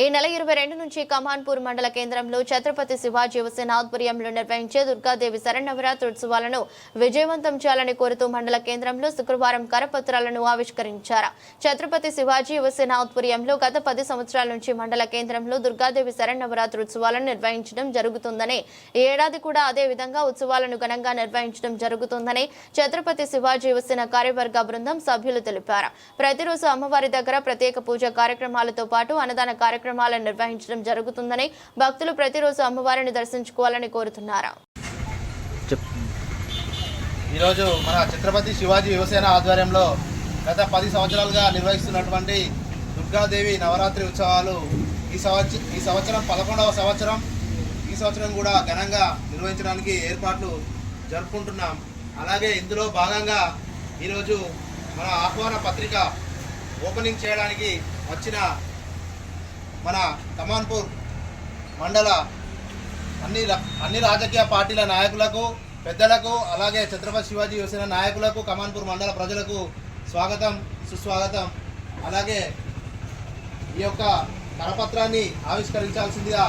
ఈ నెల 22 నుంచి కమాన్పూర్ మండల కేంద్రంలో ఛత్రపతి శివాజీ యువసేన ఆధ్వర్యంలో నిర్వహించే దుర్గాదేవి శరన్నవరాత్రి ఉత్సవాలను విజయవంతం చేయాలని కోరుతూ మండల కేంద్రంలో శుక్రవారం కరపత్రాలను ఆవిష్కరించారు. ఛత్రపతి శివాజీ యువసేన ఆధ్వర్యంలో గత 10 సంవత్సరాల నుంచి మండల కేంద్రంలో దుర్గాదేవి శరన్నవరాత్రి ఉత్సవాలను నిర్వహించడం జరుగుతుందని, ఈ ఏడాది కూడా అదే విధంగా ఉత్సవాలను ఘనంగా నిర్వహించడం జరుగుతుందని ఛత్రపతి శివాజీ యువసేన కార్యవర్గ బృందం సభ్యులు తెలిపారు. ప్రతిరోజు అమ్మవారి దగ్గర ప్రత్యేక పూజ కార్యక్రమాలతో పాటు అన్నదాన కార్యక్రమాలను నిర్వహించడం జరుగుతుందని, భక్తులు ప్రతిరోజు అమ్మవారిని దర్శించుకోవాలని కోరుతున్నారు. ఈరోజు మన ఛత్రపతి శివాజీ యువసేన ఆధ్వర్యంలో గత 10 సంవత్సరాలుగా నిర్వహిస్తున్నటువంటి దుర్గాదేవి నవరాత్రి ఉత్సవాలు ఈ సంవత్సరం 11వ సంవత్సరం. ఈ సంవత్సరం కూడా ఘనంగా నిర్వహించడానికి ఏర్పాట్లు జరుపుకుంటున్నాం. అలాగే ఇందులో భాగంగా ఈరోజు మన ఆహ్వాన పత్రిక ఓపెనింగ్ చేయడానికి వచ్చిన మన కమాన్పూర్ మండల అన్ని రాజకీయ పార్టీల నాయకులకు, పెద్దలకు, అలాగే ఛత్రపతి శివాజీ యువసేన నాయకులకు, కమాన్పూర్ మండల ప్రజలకు స్వాగతం, సుస్వాగతం. అలాగే ఈ యొక్క కరపత్రాన్ని ఆవిష్కరించాల్సిందిగా